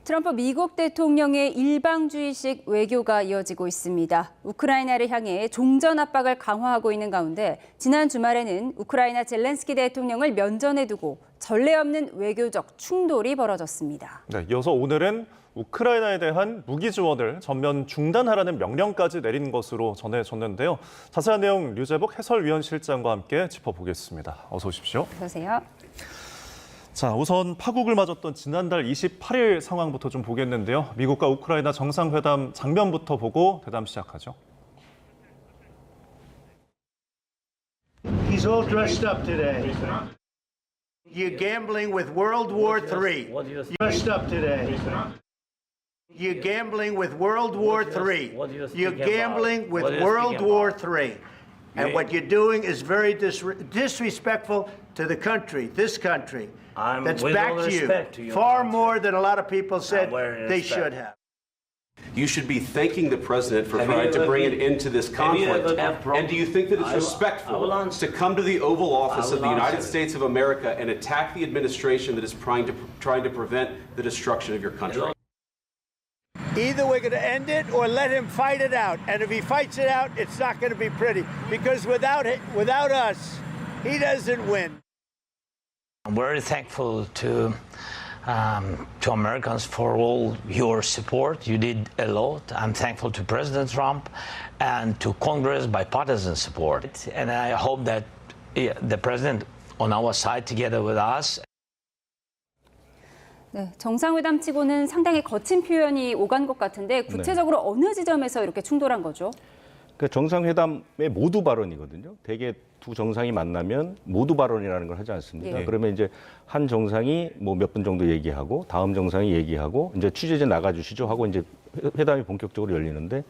트럼프 미국 대통령의 일방주의식 외교가 이어지고 있습니다. 우크라이나를 향해 종전 압박을 강화하고 있는 가운데 지난 주말에는 우크라이나 젤렌스키 대통령을 면전에 두고 전례 없는 외교적 충돌이 벌어졌습니다. 네, 이어서 오늘은 우크라이나에 대한 무기 지원을 전면 중단하라는 명령까지 내린 것으로 전해졌는데요. 자세한 내용 류재복 해설위원실장과 함께 짚어보겠습니다. 어서 오십시오. 어서 오세요. 자, 우선 파국을 맞았던 지난달 28일 상황부터 좀 보겠는데요. 미국과 우크라이나 정상회담 장면부터 보고 대담 시작하죠. He's all dressed up today. You're gambling with World War III. Dressed up today. You're gambling with World War III. You're gambling with World War III. And what you're doing is very disrespectful to the country, this country. That's back to you. Far more than a lot of people said they should have. You should be thanking the president for trying to bring an end to this conflict. And do you think that it's respectful to come to the Oval Office of the United States of America and attack the administration that is trying to prevent the destruction of your country? Either we're going to end it or let him fight it out. And if he fights it out, it's not going to be pretty. Because without us, he doesn't win. I'm very thankful to Americans for all your support. You did a lot. I'm thankful to President Trump and to Congress bipartisan support. And I hope that the president on our side together with us. 네, 정상회담 치고는 상당히 거친 표현이 오간 것 같은데 구체적으로 어느 지점에서 이렇게 충돌한 거죠? 그 정상회담의 모두 발언이거든요. 대개 두 정상이 만나면 모두 발언이라는 걸 하지 않습니까? 예. 그러면 이제 한 정상이 뭐 몇 분 정도 얘기하고 다음 정상이 얘기하고 이제 취재진 나가주시죠 하고 이제 회담이 본격적으로 열리는데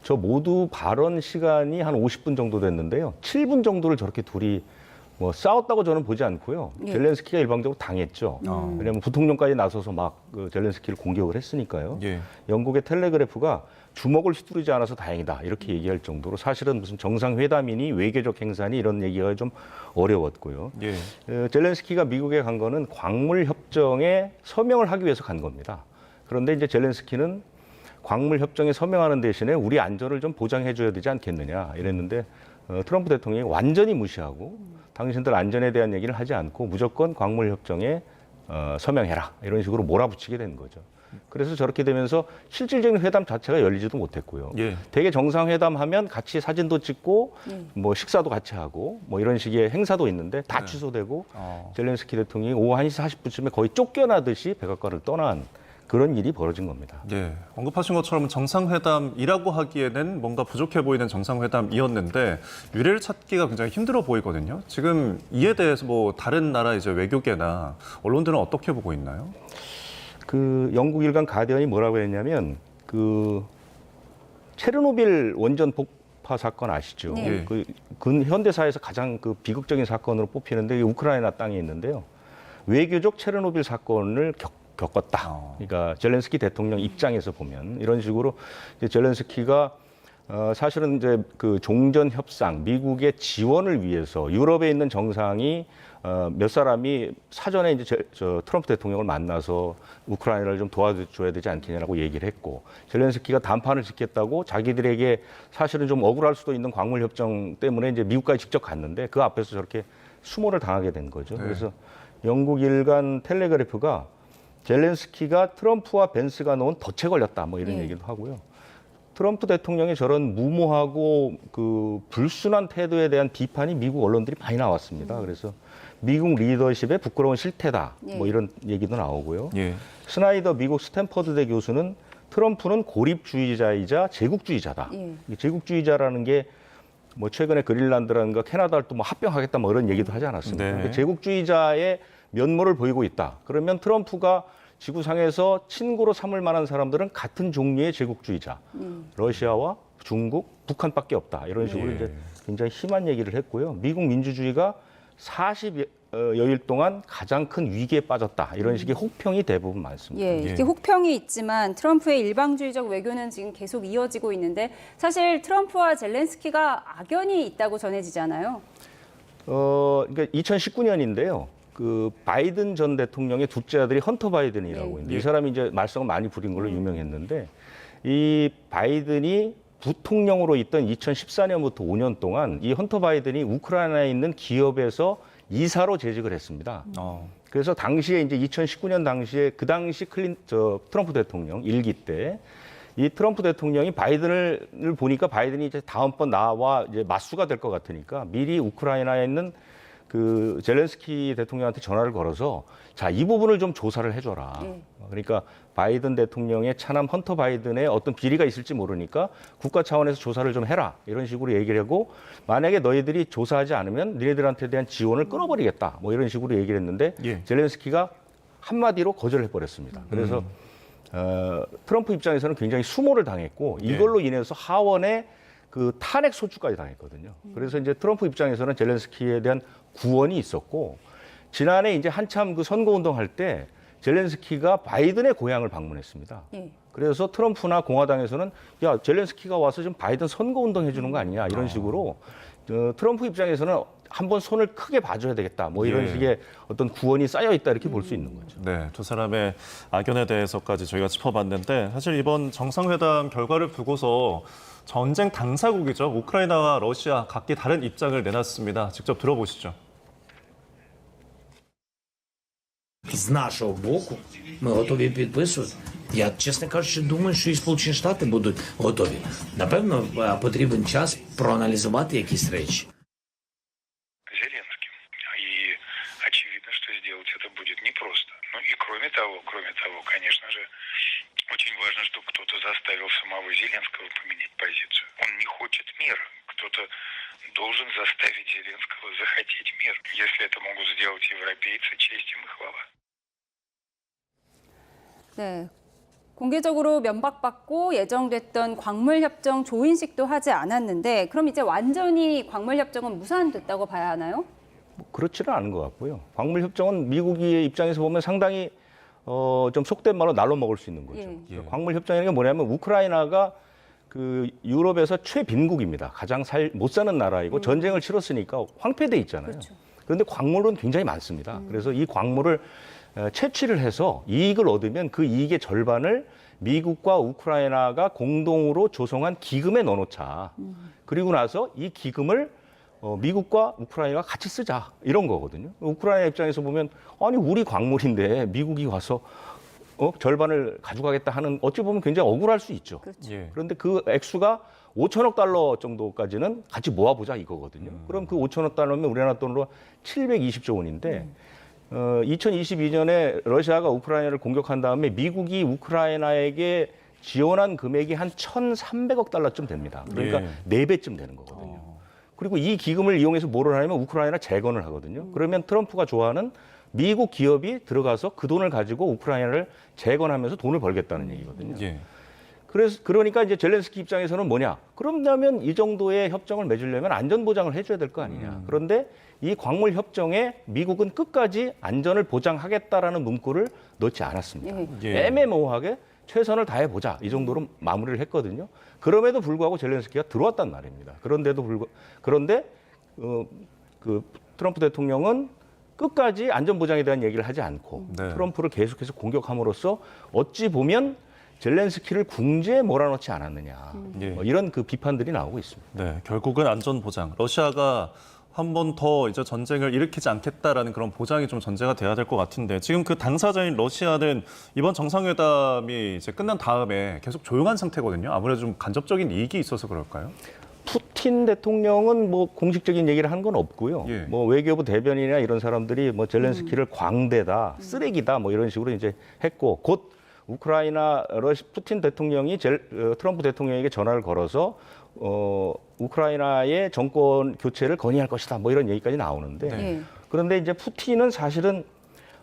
저 모두 발언 시간이 한 50분 정도 됐는데요. 7분 정도를 저렇게 둘이 뭐 싸웠다고 저는 보지 않고요. 예. 젤렌스키가 일방적으로 당했죠. 왜냐하면 부통령까지 나서서 막 그 젤렌스키를 공격을 했으니까요. 예. 영국의 텔레그래프가 주먹을 휘두르지 않아서 다행이다 이렇게 얘기할 정도로 사실은 무슨 정상회담이니 외교적 행사니 이런 얘기가 좀 어려웠고요. 예. 젤렌스키가 미국에 간 거는 광물 협정에 서명을 하기 위해서 간 겁니다. 그런데 이제 젤렌스키는 광물 협정에 서명하는 대신에 우리 안전을 좀 보장해 줘야 되지 않겠느냐 이랬는데 트럼프 대통령이 완전히 무시하고 당신들 안전에 대한 얘기를 하지 않고 무조건 광물 협정에 서명해라 이런 식으로 몰아붙이게 된 거죠. 그래서 저렇게 되면서 실질적인 회담 자체가 열리지도 못했고요. 예. 대개 정상회담 하면 같이 사진도 찍고 뭐 식사도 같이 하고 뭐 이런 식의 행사도 있는데 다 취소되고 젤렌스키 대통령이 오후 1시 40분쯤에 거의 쫓겨나듯이 백악관을 떠난 그런 일이 벌어진 겁니다. 예, 언급하신 것처럼 정상회담이라고 하기에는 뭔가 부족해 보이는 정상회담이었는데 유례를 찾기가 굉장히 힘들어 보이거든요. 지금 이에 대해서 뭐 다른 나라 이제 외교계나 언론들은 어떻게 보고 있나요? 그 영국 일간 가디언이 뭐라고 했냐면 그 체르노빌 원전 폭파 사건 아시죠? 네. 그 현대사에서 가장 그 비극적인 사건으로 뽑히는데 이게 우크라이나 땅에 있는데요. 외교적 체르노빌 사건을 겪었다. 그러니까 젤렌스키 대통령 입장에서 보면 이런 식으로 이제 젤렌스키가 사실은 이제 그 종전 협상, 미국의 지원을 위해서 유럽에 있는 정상이 몇 사람이 사전에 이제 저 트럼프 대통령을 만나서 우크라이나를 좀 도와줘야 되지 않겠냐라고 얘기를 했고 젤렌스키가 담판을 짓겠다고 자기들에게 사실은 좀 억울할 수도 있는 광물 협정 때문에 이제 미국까지 직접 갔는데 그 앞에서 저렇게 수모를 당하게 된 거죠. 네. 그래서 영국 일간 텔레그래프가 젤렌스키가 트럼프와 벤스가 놓은 덫에 걸렸다 뭐 이런 얘기도 하고요. 트럼프 대통령의 저런 무모하고 그 불순한 태도에 대한 비판이 미국 언론들이 많이 나왔습니다. 그래서 미국 리더십의 부끄러운 실태다 뭐 이런 얘기도 나오고요. 예. 스나이더 미국 스탠퍼드대 교수는 트럼프는 고립주의자이자 제국주의자다. 이 제국주의자라는 게 뭐 최근에 그린란드라든가 캐나다를 또 뭐 합병하겠다 뭐 이런 얘기도 하지 않았습니까? 네. 그러니까 제국주의자의 면모를 보이고 있다. 그러면 트럼프가 지구상에서 친구로 삼을 만한 사람들은 같은 종류의 제국주의자, 러시아와 중국, 북한밖에 없다. 이런 식으로 이제 굉장히 심한 얘기를 했고요. 미국 민주주의가 40여일 동안 가장 큰 위기에 빠졌다. 이런 식의 혹평이 대부분 많습니다. 예, 이렇게 혹평이 있지만 트럼프의 일방주의적 외교는 지금 계속 이어지고 있는데 사실 트럼프와 젤렌스키가 악연이 있다고 전해지잖아요. 그러니까 2019년인데요. 그 바이든 전 대통령의 둘째 아들이 헌터 바이든이라고 네. 있는데 이 사람이 이제 말썽을 많이 부린 걸로 유명했는데 이 바이든이 부통령으로 있던 2014년부터 5년 동안 이 헌터 바이든이 우크라이나에 있는 기업에서 이사로 재직을 했습니다. 그래서 당시에 이제 2019년 당시에 그 당시 트럼프 대통령 1기 때 이 트럼프 대통령이 바이든을 보니까 바이든이 이제 다음번 나와 이제 맞수가 될 것 같으니까 미리 우크라이나에 있는 그 젤렌스키 대통령한테 전화를 걸어서 자, 이 부분을 좀 조사를 해줘라. 그러니까 바이든 대통령의 차남 헌터 바이든의 어떤 비리가 있을지 모르니까 국가 차원에서 조사를 좀 해라. 이런 식으로 얘기를 하고 만약에 너희들이 조사하지 않으면 너희들한테 대한 지원을 끊어버리겠다. 뭐 이런 식으로 얘기를 했는데 젤렌스키가 한마디로 거절해버렸습니다. 그래서 트럼프 입장에서는 굉장히 수모를 당했고 이걸로 인해서 하원에 그 탄핵 소추까지 당했거든요. 그래서 이제 트럼프 입장에서는 젤렌스키에 대한 구원이 있었고 지난해 이제 한참 그 선거운동 할 때 젤렌스키가 바이든의 고향을 방문했습니다. 그래서 트럼프나 공화당에서는 야, 젤렌스키가 와서 좀 바이든 선거운동 해주는 거 아니냐 이런 식으로 트럼프 입장에서는 한번 손을 크게 봐줘야 되겠다. 뭐 이런 식의 어떤 구원이 쌓여 있다 이렇게 볼 수 있는 거죠. 네, 두 사람의 악연에 대해서까지 저희가 짚어봤는데 사실 이번 정상회담 결과를 두고서 전쟁 당사국이죠. 우크라이나와 러시아 각기 다른 입장을 내놨습니다. 직접 들어보시죠. З нашого боку ми готові підписувати. Я, чесно кажучи, думаю, що і Сполучені Штати будуть готові. Напевно, потрібен час проаналізувати якісь речі. Зеленским. И очевидно, что сделать это будет непросто. Ну и кроме того, конечно же, очень важно, чтобы кто-то заставил самого Зеленского поменять позицию. Он не хочет мира. Кто-то должен заставить Зеленского захотеть мир. Если это могут сделать европейцы, честь им и хвала. 네. 공개적으로 면박받고 예정됐던 광물협정 조인식도 하지 않았는데 그럼 이제 완전히 광물협정은 무산됐다고 봐야 하나요? 그렇지는 않은 것 같고요. 광물협정은 미국의 입장에서 보면 상당히 좀 속된 말로 날로 먹을 수 있는 거죠. 광물협정이라는 게 뭐냐면 우크라이나가 그 유럽에서 최빈국입니다. 가장 못 사는 나라이고 전쟁을 치렀으니까 황폐돼 있잖아요. 그렇죠. 그런데 광물은 굉장히 많습니다. 그래서 이 광물을 채취를 해서 이익을 얻으면 그 이익의 절반을 미국과 우크라이나가 공동으로 조성한 기금에 넣어놓자. 그리고 나서 이 기금을 미국과 우크라이나가 같이 쓰자 이런 거거든요. 우크라이나 입장에서 보면 아니 우리 광물인데 미국이 와서 절반을 가져가겠다 하는 어찌 보면 굉장히 억울할 수 있죠. 그렇죠. 그런데 그 액수가 5천억 달러 정도까지는 같이 모아보자 이거거든요. 그럼 그 5천억 달러면 우리나라 돈으로 720조 원인데 2022년에 러시아가 우크라이나를 공격한 다음에 미국이 우크라이나에게 지원한 금액이 한 1,300억 달러쯤 됩니다. 그러니까 4배쯤 되는 거거든요. 그리고 이 기금을 이용해서 뭐를 하냐면 우크라이나 재건을 하거든요. 그러면 트럼프가 좋아하는 미국 기업이 들어가서 그 돈을 가지고 우크라이나를 재건하면서 돈을 벌겠다는 얘기거든요. 그러니까 이제 젤렌스키 입장에서는 뭐냐? 그러면 이 정도의 협정을 맺으려면 안전 보장을 해줘야 될 거 아니냐. 그런데 이 광물 협정에 미국은 끝까지 안전을 보장하겠다라는 문구를 넣지 않았습니다. 애매모호하게 최선을 다해보자 이 정도로 마무리를 했거든요. 그럼에도 불구하고 젤렌스키가 들어왔단 말입니다. 그런데 그 트럼프 대통령은 끝까지 안전 보장에 대한 얘기를 하지 않고 트럼프를 계속해서 공격함으로써 어찌 보면 젤렌스키를 궁지에 몰아넣지 않았느냐 뭐 이런 그 비판들이 나오고 있습니다. 네, 결국은 안전 보장. 러시아가 한 번 더 이제 전쟁을 일으키지 않겠다라는 그런 보장이 좀 전제가 돼야 될 것 같은데 지금 그 당사자인 러시아는 이번 정상회담이 이제 끝난 다음에 계속 조용한 상태거든요. 아무래도 좀 간접적인 이익이 있어서 그럴까요? 푸틴 대통령은 뭐 공식적인 얘기를 한 건 없고요. 뭐 외교부 대변인이나 이런 사람들이 뭐 젤렌스키를 광대다, 쓰레기다 뭐 이런 식으로 이제 했고 곧 우크라이나 푸틴 대통령이 트럼프 대통령에게 전화를 걸어서 우크라이나의 정권 교체를 건의할 것이다. 뭐 이런 얘기까지 나오는데 그런데 이제 푸틴은 사실은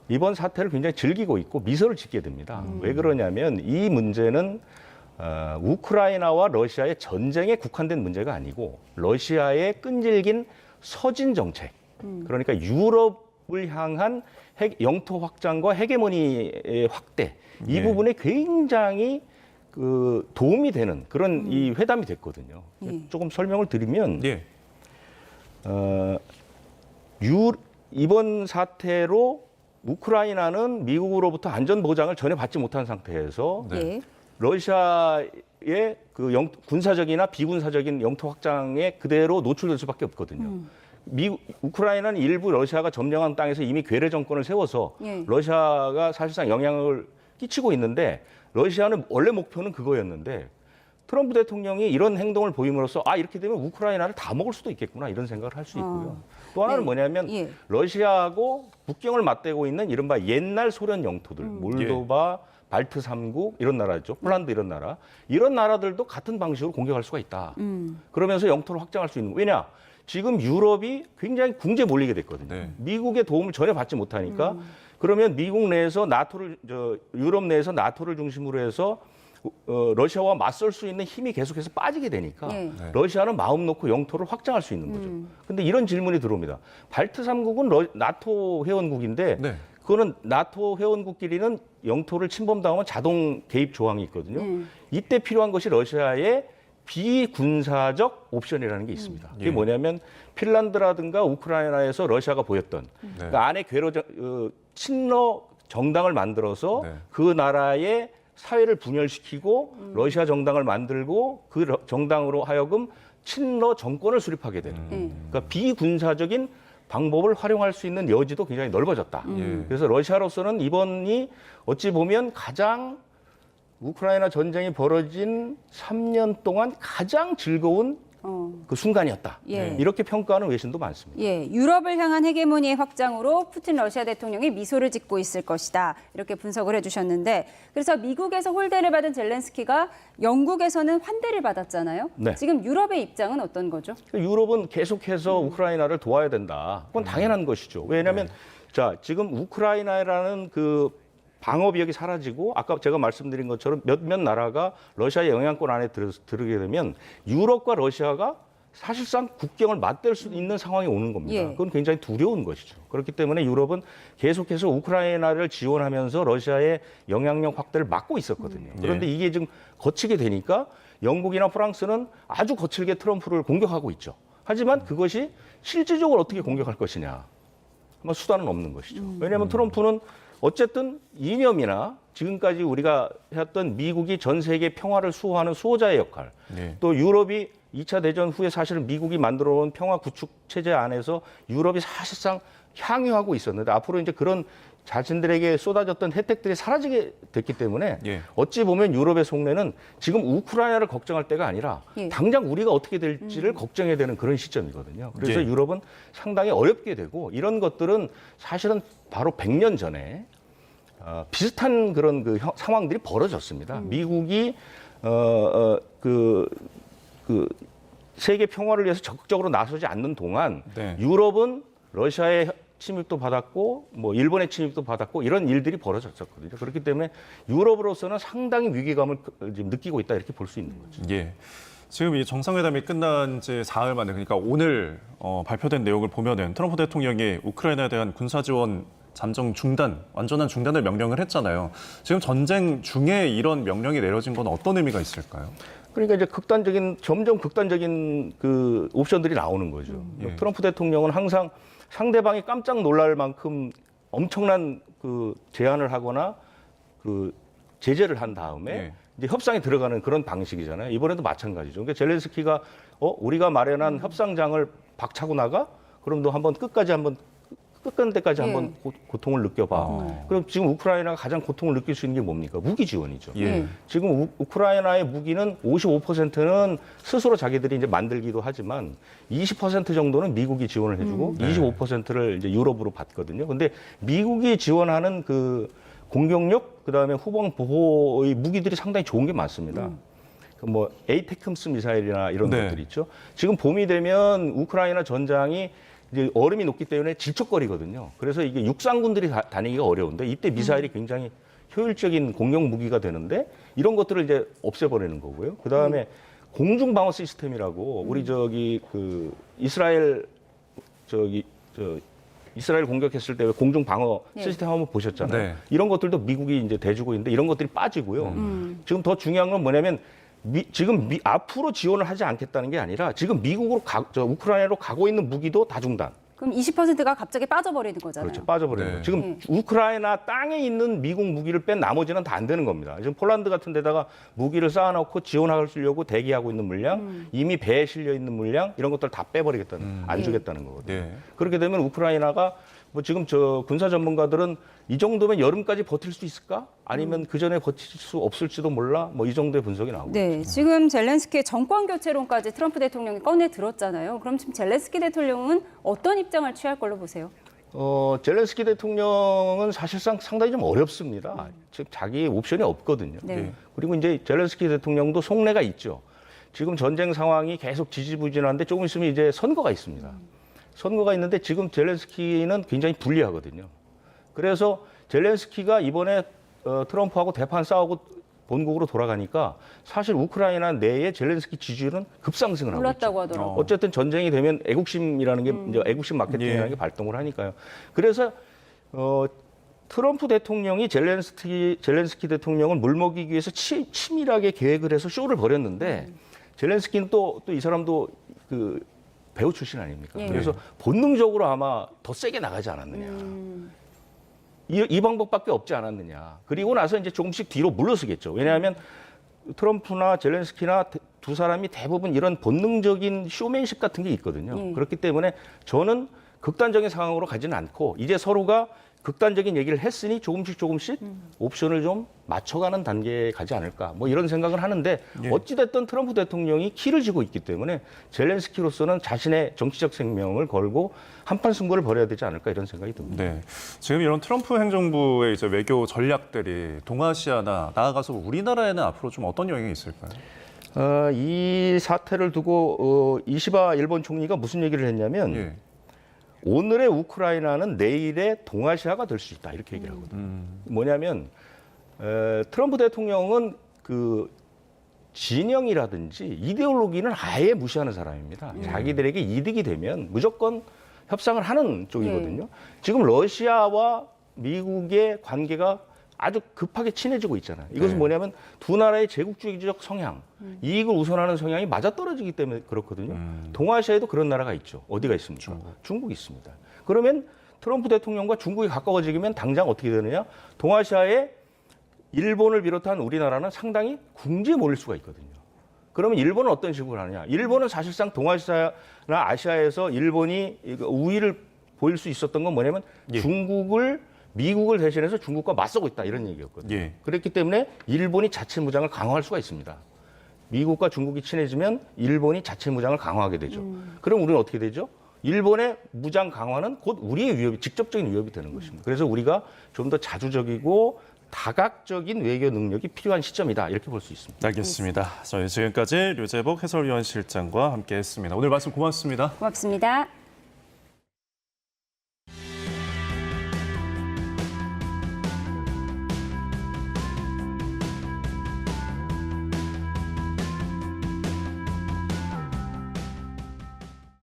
이번 사태를 굉장히 즐기고 있고 미소를 짓게 됩니다. 왜 그러냐면 이 문제는 우크라이나와 러시아의 전쟁에 국한된 문제가 아니고 러시아의 끈질긴 서진 정책, 그러니까 유럽을 향한 영토 확장과 헤게모니의 확대, 이 부분에 굉장히 그 도움이 되는 그런 이 회담이 됐거든요. 이번 사태로 우크라이나는 미국으로부터 안전 보장을 전혀 받지 못한 상태에서 예. 러시아의 그 군사적이나 비군사적인 영토 확장에 그대로 노출될 수밖에 없거든요. 우크라이나는 일부 러시아가 점령한 땅에서 이미 괴뢰 정권을 세워서 예. 러시아가 사실상 영향을 끼치고 있는데 러시아는 원래 목표는 그거였는데 트럼프 대통령이 이런 행동을 보임으로써 이렇게 되면 우크라이나를 다 먹을 수도 있겠구나 이런 생각을 할 수 있고요. 또 하나는 네. 뭐냐면 예. 러시아하고 국경을 맞대고 있는 이른바 옛날 소련 영토들, 몰도바, 발트 3국 이런 나라죠. 폴란드 이런 나라들도 같은 방식으로 공격할 수가 있다. 그러면서 영토를 확장할 수 있는 거예요. 왜냐? 지금 유럽이 굉장히 궁지에 몰리게 됐거든요. 네. 미국의 도움을 전혀 받지 못하니까 그러면 미국 내에서 유럽 내에서 나토를 중심으로 해서 러시아와 맞설 수 있는 힘이 계속해서 빠지게 되니까 네. 러시아는 마음 놓고 영토를 확장할 수 있는 거죠. 근데 이런 질문이 들어옵니다. 발트 3국은 나토 회원국인데 네. 그거는 나토 회원국끼리는 영토를 침범당하면 자동 개입 조항이 있거든요. 이때 필요한 것이 러시아의 비군사적 옵션이라는 게 있습니다. 그게 예. 뭐냐면 핀란드라든가 우크라이나에서 러시아가 보였던 그러니까 안에 친러 정당을 만들어서 네. 그 나라의 사회를 분열시키고 러시아 정당을 만들고 그 정당으로 하여금 친러 정권을 수립하게 되는 그러니까 비군사적인 방법을 활용할 수 있는 여지도 굉장히 넓어졌다. 그래서 러시아로서는 이번이 어찌 보면 가장 우크라이나 전쟁이 벌어진 3년 동안 가장 즐거운 그 순간이었다. 예. 이렇게 평가하는 외신도 많습니다. 예, 유럽을 향한 헤게모니의 확장으로 푸틴 러시아 대통령이 미소를 짓고 있을 것이다. 이렇게 분석을 해주셨는데 그래서 미국에서 홀대를 받은 젤렌스키가 영국에서는 환대를 받았잖아요. 네. 지금 유럽의 입장은 어떤 거죠? 유럽은 계속해서 우크라이나를 도와야 된다. 그건 당연한 것이죠. 왜냐하면 자 지금 우크라이나라는 그 방어비역이 사라지고 아까 제가 말씀드린 것처럼 몇몇 나라가 러시아의 영향권 안에 들어게 되면 유럽과 러시아가 사실상 국경을 맞댈 수 있는 상황이 오는 겁니다. 예. 그건 굉장히 두려운 것이죠. 그렇기 때문에 유럽은 계속해서 우크라이나를 지원하면서 러시아의 영향력 확대를 막고 있었거든요. 그런데 이게 지금 거치게 되니까 영국이나 프랑스는 아주 거칠게 트럼프를 공격하고 있죠. 하지만 그것이 실질적으로 어떻게 공격할 것이냐. 아마 수단은 없는 것이죠. 왜냐하면 트럼프는 어쨌든 이념이나 지금까지 우리가 했던 미국이 전 세계 평화를 수호하는 수호자의 역할, 네. 또 유럽이 2차 대전 후에 사실은 미국이 만들어온 평화 구축 체제 안에서 유럽이 사실상 향유하고 있었는데 앞으로 이제 그런 자신들에게 쏟아졌던 혜택들이 사라지게 됐기 때문에 예. 어찌 보면 유럽의 속내는 지금 우크라이나를 걱정할 때가 아니라 예. 당장 우리가 어떻게 될지를 걱정해야 되는 그런 시점이거든요. 그래서 예. 유럽은 상당히 어렵게 되고 이런 것들은 사실은 바로 100년 전에 비슷한 그런 그 상황들이 벌어졌습니다. 미국이 세계 평화를 위해서 적극적으로 나서지 않는 동안 네. 유럽은 러시아의 침입도 받았고 뭐 일본의 침입도 받았고 이런 일들이 벌어졌었거든요. 그렇기 때문에 유럽으로서는 상당히 위기감을 지금 느끼고 있다 이렇게 볼 수 있는 거죠. 예. 지금 이 정상회담이 끝난 지 사흘 만에 그러니까 오늘 발표된 내용을 보면은 트럼프 대통령이 우크라이나에 대한 군사 지원 잠정 중단, 완전한 중단을 명령을 했잖아요. 지금 전쟁 중에 이런 명령이 내려진 건 어떤 의미가 있을까요? 그러니까 이제 점점 극단적인 그 옵션들이 나오는 거죠. 예. 트럼프 대통령은 항상 상대방이 깜짝 놀랄 만큼 엄청난 그 제안을 하거나 그 제재를 한 다음에 예. 이제 협상에 들어가는 그런 방식이잖아요. 이번에도 마찬가지죠. 그러니까 젤렌스키가 우리가 마련한 협상장을 박차고 나가? 그럼 너 한번 끝까지 끝까는 때까지 한번 고통을 느껴봐. 그럼 지금 우크라이나가 가장 고통을 느낄 수 있는 게 뭡니까? 무기 지원이죠. 예. 지금 우크라이나의 무기는 55%는 스스로 자기들이 이제 만들기도 하지만 20% 정도는 미국이 지원을 해주고 25%를 이제 유럽으로 받거든요. 근데 미국이 지원하는 그 공격력, 그다음에 후방 보호의 무기들이 상당히 좋은 게 많습니다. 뭐 에이테크스 미사일이나 이런 네. 것들 있죠. 지금 봄이 되면 우크라이나 전장이 이제 얼음이 녹기 때문에 질척거리거든요. 그래서 이게 육상군들이 다니기가 어려운데 이때 미사일이 굉장히 효율적인 공격 무기가 되는데 이런 것들을 이제 없애버리는 거고요. 그 다음에 공중 방어 시스템이라고 우리 이스라엘 공격했을 때 공중 방어 시스템 한번 보셨잖아요. 네. 이런 것들도 미국이 이제 대주고 있는데 이런 것들이 빠지고요. 지금 더 중요한 건 뭐냐면 앞으로 지원을 하지 않겠다는 게 아니라 지금 우크라이나로 가고 있는 무기도 다 중단. 그럼 20%가 갑자기 빠져버리는 거잖아요. 그렇죠. 빠져버리는 네. 거예요. 지금 우크라이나 땅에 있는 미국 무기를 뺀 나머지는 다 안 되는 겁니다. 지금 폴란드 같은 데다가 무기를 쌓아놓고 지원하려고 대기하고 있는 물량, 이미 배에 실려 있는 물량 이런 것들 다 빼버리겠다는, 안 주겠다는 거거든요. 네. 그렇게 되면 우크라이나가 뭐 지금 저 군사 전문가들은 이 정도면 여름까지 버틸 수 있을까? 아니면 그 전에 버틸 수 없을지도 몰라? 뭐 이 정도의 분석이 나오고 네, 있죠. 지금 젤렌스키의 정권 교체론까지 트럼프 대통령이 꺼내 들었잖아요. 그럼 지금 젤렌스키 대통령은 어떤 입장을 취할 걸로 보세요? 젤렌스키 대통령은 사실상 상당히 좀 어렵습니다. 즉 자기 옵션이 없거든요. 네. 그리고 이제 젤렌스키 대통령도 속내가 있죠. 지금 전쟁 상황이 계속 지지부진한데 조금 있으면 이제 선거가 있습니다. 선거가 있는데 지금 젤렌스키는 굉장히 불리하거든요. 그래서 젤렌스키가 이번에 트럼프하고 대판 싸우고 본국으로 돌아가니까 사실 우크라이나 내에 젤렌스키 지지율은 급상승을 하고 있죠. 올랐다고 하더라고요. 어쨌든 전쟁이 되면 애국심이라는 게 이제 애국심 마케팅이라는 예. 게 발동을 하니까요. 그래서 트럼프 대통령이 젤렌스키 대통령을 물먹이기 위해서 치밀하게 계획을 해서 쇼를 벌였는데 젤렌스키는 또 이 사람도 그 배우 출신 아닙니까? 예. 그래서 본능적으로 아마 더 세게 나가지 않았느냐. 이 방법밖에 없지 않았느냐. 그리고 나서 이제 조금씩 뒤로 물러서겠죠. 왜냐하면 트럼프나 젤렌스키나 두 사람이 대부분 이런 본능적인 쇼맨십 같은 게 있거든요. 그렇기 때문에 저는 극단적인 상황으로 가지는 않고 이제 서로가 극단적인 얘기를 했으니 조금씩 옵션을 좀 맞춰가는 단계에 가지 않을까. 뭐 이런 생각을 하는데 어찌됐든 트럼프 대통령이 키를 쥐고 있기 때문에 젤렌스키로서는 자신의 정치적 생명을 걸고 한판 승부를 벌여야 되지 않을까 이런 생각이 듭니다. 네. 지금 이런 트럼프 행정부의 이제 외교 전략들이 동아시아나 나아가서 우리나라에는 앞으로 좀 어떤 영향이 있을까요? 이 사태를 두고 이시바 일본 총리가 무슨 얘기를 했냐면 예. 오늘의 우크라이나는 내일의 동아시아가 될 수 있다 이렇게 얘기를 하거든요. 뭐냐면 트럼프 대통령은 그 진영이라든지 이데올로기는 아예 무시하는 사람입니다. 자기들에게 이득이 되면 무조건 협상을 하는 쪽이거든요. 지금 러시아와 미국의 관계가 아주 급하게 친해지고 있잖아요. 이것은 네. 뭐냐면 두 나라의 제국주의적 성향, 이익을 우선하는 성향이 맞아떨어지기 때문에 그렇거든요. 동아시아에도 그런 나라가 있죠. 어디가 있습니까? 중국이 있습니다. 그러면 트럼프 대통령과 중국이 가까워지면 당장 어떻게 되느냐? 동아시아에 일본을 비롯한 우리나라는 상당히 궁지에 몰릴 수가 있거든요. 그러면 일본은 어떤 식으로 하느냐? 일본은 사실상 동아시아나 아시아에서 일본이 우위를 보일 수 있었던 건 뭐냐면 미국을 대신해서 중국과 맞서고 있다 이런 얘기였거든요. 예. 그렇기 때문에 일본이 자체 무장을 강화할 수가 있습니다. 미국과 중국이 친해지면 일본이 자체 무장을 강화하게 되죠. 그럼 우리는 어떻게 되죠? 일본의 무장 강화는 곧 우리의 위협이 직접적인 위협이 되는 것입니다. 그래서 우리가 좀 더 자주적이고 다각적인 외교 능력이 필요한 시점이다 이렇게 볼 수 있습니다. 알겠습니다. 저희 지금까지 류재복 해설위원 실장과 함께했습니다. 오늘 말씀 고맙습니다. 고맙습니다.